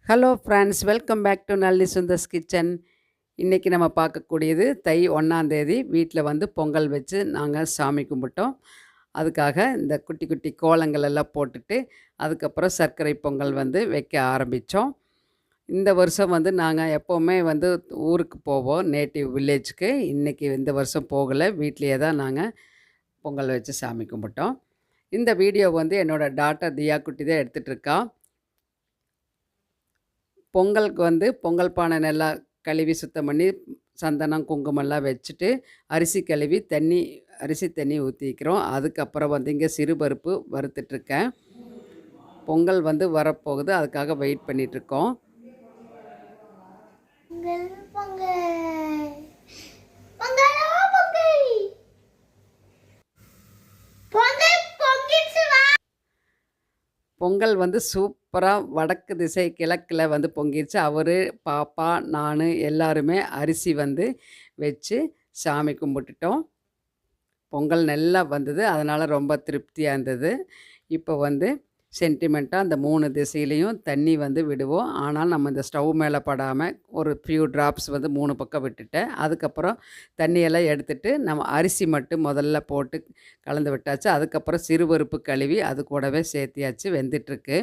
Hello friends, welcome back to Nalli Sundar's kitchen. இன்றைக்கி நம்ம பார்க்கக்கூடியது தை 1 வீட்டில் வந்து பொங்கல் வச்சு நாங்கள் சாமி கும்பிட்டோம். அதுக்காக இந்த குட்டி குட்டி கோலங்கள் எல்லாம் போட்டுட்டு அதுக்கப்புறம் சர்க்கரை பொங்கல் வந்து வைக்க ஆரம்பித்தோம். இந்த வருஷம் வந்து நாங்கள் எப்போவுமே வந்து ஊருக்கு போவோம், நேட்டிவ் வில்லேஜுக்கு. இன்றைக்கி இந்த வருஷம் போகலை, வீட்லேயே தான் நாங்கள் பொங்கல் வச்சு சாமி கும்பிட்டோம். இந்த வீடியோ வந்து என்னோடய டாட்டர் தியா குட்டி தான் எடுத்துகிட்ருக்கா. பொங்கலுக்கு வந்து பொங்கல் பானை நல்லா கழுவி சுத்தம் பண்ணி சந்தனம் குங்குமம்லாம் வச்சுட்டு அரிசி தண்ணி ஊற்றிக்கிறோம். அதுக்கப்புறம் வந்து இங்கே சிறுபருப்பு வறுத்துட்ருக்கேன். பொங்கல் வந்து வரப்போகுது, அதுக்காக வெயிட் பண்ணிகிட்ருக்கோம். பொங்கல் வந்து சூப்பராக வடக்கு திசை கிழக்கில் வந்து பொங்கிடுச்சு. அவர், பாப்பா, நான் எல்லாருமே அரிசி வந்து வச்சு சாமி கும்பிட்டுட்டோம். பொங்கல் நல்லா வந்தது, அதனால் ரொம்ப திருப்தியாக இருந்தது. இப்போ வந்து சென்டிமெண்ட்டாக அந்த 3 திசையிலையும் தண்ணி வந்து விடுவோம். ஆனால் நம்ம இந்த ஸ்டவ் மேலே படாமல் ஒரு ஃபியூ ட்ராப்ஸ் வந்து 3 பக்கம் விட்டுட்டேன். அதுக்கப்புறம் தண்ணியெல்லாம் எடுத்துகிட்டு நம்ம அரிசி மட்டும் முதல்ல போட்டு கலந்து விட்டாச்சு. அதுக்கப்புறம் சிறுபருப்பு கழுவி அது கூடவே சேர்த்தியாச்சு, வெந்துட்டுருக்கு.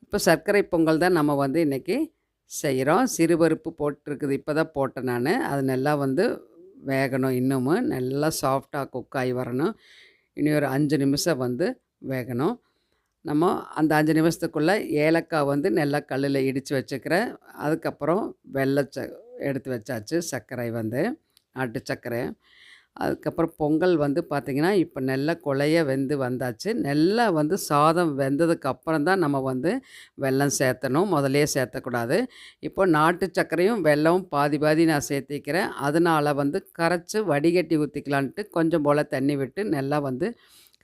இப்போ சர்க்கரை பொங்கல் தான் நம்ம வந்து இன்றைக்கி செய்கிறோம். சிறுபருப்பு போட்டிருக்குது, இப்போ தான் போட்டேன் நான். அது நல்லா வந்து வேகணும், இன்னமும் நல்லா சாஃப்டாக குக் ஆகி வரணும். இனி ஒரு 5 நிமிஷம் வந்து வேகணும். நம்ம அந்த 5 நிமிஷத்துக்குள்ளே ஏலக்காய் வந்து நல்லா கல்லில் இடித்து வச்சுக்கிறேன். அதுக்கப்புறம் எடுத்து வச்சாச்சு, சர்க்கரை வந்து நாட்டு சர்க்கரை. அதுக்கப்புறம் பொங்கல் வந்து பார்த்திங்கன்னா இப்போ நல்லா கொலைய வெந்து வந்தாச்சு. நல்லா வந்து சாதம் வெந்ததுக்கு அப்புறம் தான் நம்ம வந்து வெல்லம் சேர்த்தணும், முதலே சேர்த்தக்கூடாது. இப்போ நாட்டு சர்க்கரையும் வெல்லமும் பாதி பாதி நான் சேர்த்திக்கிறேன். அதனால் வந்து கரைச்சி வடிகட்டி ஊற்றிக்கலான்ட்டு கொஞ்சம் போல் தண்ணி விட்டு நல்லா வந்து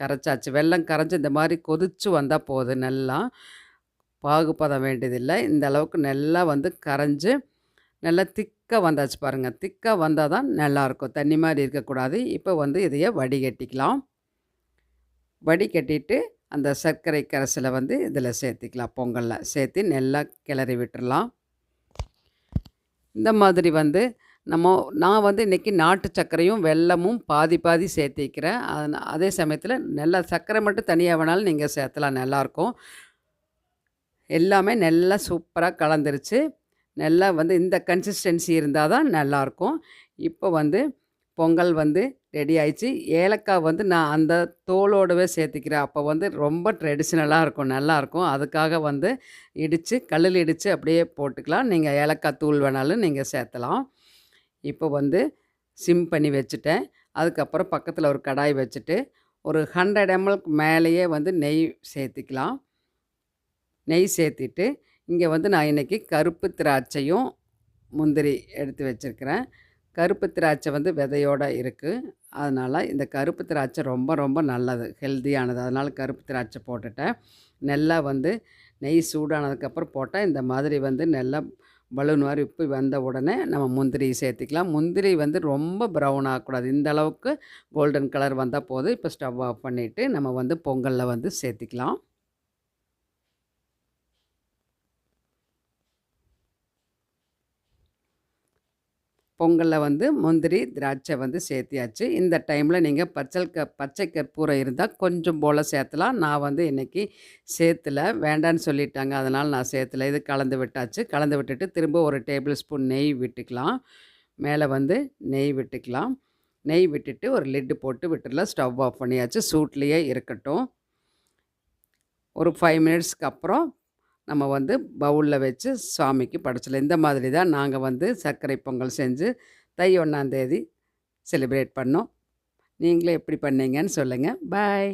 கரைச்சாச்சு. வெல்லம் கரைஞ்சி இந்த மாதிரி கொதித்து வந்தால் போதும். நல்லா பாகுபதம் வேண்டியதில்லை. இந்த அளவுக்கு நல்லா வந்து கரைஞ்சி நல்லா திக்காக வந்தாச்சு பாருங்கள். திக்காக வந்தால் தான் நல்லாயிருக்கும், தண்ணி மாதிரி இருக்கக்கூடாது. இப்போ வந்து இதையே வடிகட்டிக்கலாம். வடிகட்டிட்டு அந்த சர்க்கரை கரைசலை வந்து இதில் சேர்த்திக்கலாம். பொங்கலில் சேர்த்து நல்லா கிளறி விட்டுடலாம். இந்த மாதிரி வந்து நான் வந்து இன்றைக்கி நாட்டு சர்க்கரையும் வெல்லமும் பாதி பாதி சேர்த்திக்கிறேன். அதே சமயத்தில் நல்லா சர்க்கரை மட்டும் தனியாக வேணாலும் நீங்கள் சேர்த்தலாம், நல்லாயிருக்கும். எல்லாமே நல்லா சூப்பராக கலந்துருச்சு. நல்லா வந்து இந்த கன்சிஸ்டன்சி இருந்தால் தான் நல்லாயிருக்கும். இப்போ வந்து பொங்கல் வந்து ரெடி ஆயிடுச்சு. ஏலக்காய் வந்து நான் அந்த தோலோடவே சேர்த்திக்கிறேன். அப்போ வந்து ரொம்ப ட்ரெடிஷ்னலாக இருக்கும், நல்லாயிருக்கும். அதுக்காக வந்து கல்லில் இடித்து அப்படியே போட்டுக்கலாம். நீங்கள் ஏலக்காய் தூள் வேணாலும் நீங்கள் சேர்த்தலாம். இப்போ வந்து சிம் பண்ணி வச்சுட்டேன். அதுக்கப்புறம் பக்கத்தில் ஒரு கடாய் வச்சுட்டு ஒரு 100 ml மேலேயே வந்து நெய் சேர்த்திக்கலாம். நெய் சேர்த்திட்டு இங்கே வந்து நான் இன்றைக்கி கருப்பு திராட்சையும் முந்திரி எடுத்து வச்சுருக்கிறேன். கருப்பு திராட்சை வந்து விதையோடு இருக்குது. அதனால் இந்த கருப்பு திராட்சை ரொம்ப ரொம்ப நல்லது, ஹெல்த்தியானது. அதனால் கருப்பு திராட்சை போட்டுட்டேன். நல்லா வந்து நெய் சூடானதுக்கப்புறம் போட்டால் இந்த மாதிரி வந்து நல்லா பலூன் மாதிரி உப்பு வந்த உடனே நம்ம முந்திரி சேர்த்திக்கலாம். முந்திரி வந்து ரொம்ப ப்ரௌன் ஆகக்கூடாது, இந்த அளவுக்கு கோல்டன் கலர் வந்தால் போதும். இப்போ ஸ்டவ் ஆஃப் பண்ணிவிட்டு நம்ம வந்து பொங்கலில் வந்து சேர்த்திக்கலாம். பொங்கலில் வந்து முந்திரி திராட்சை வந்து சேர்த்தியாச்சு. இந்த டைமில் நீங்கள் பச்சை கற்பூரம் இருந்தால் கொஞ்சம் போல் சேர்த்தலாம். நான் வந்து இன்றைக்கி சேர்த்துல, வேண்டான்னு சொல்லிட்டாங்க, அதனால் நான் சேர்த்துல. இது கலந்து விட்டாச்சு. கலந்து விட்டுட்டு திரும்ப ஒரு டேபிள் ஸ்பூன் நெய் விட்டுக்கலாம். மேலே வந்து நெய் விட்டுக்கலாம். நெய் விட்டுட்டு ஒரு லிட்டு போட்டு விட்டுடலாம். ஸ்டவ் ஆஃப் பண்ணியாச்சு, சூட்லேயே இருக்கட்டும். ஒரு 5 மினிட்ஸ்க்கு அப்புறம் நம்ம வந்து பவுலில் வச்சு சுவாமிக்கு படைச்சலாம். இந்த மாதிரி தான் நாங்கள் வந்து சர்க்கரை பொங்கல் செஞ்சு தை 1 செலிப்ரேட் பண்ணோம். நீங்களே எப்படி பண்ணீங்கன்னு சொல்லுங்கள். பாய்.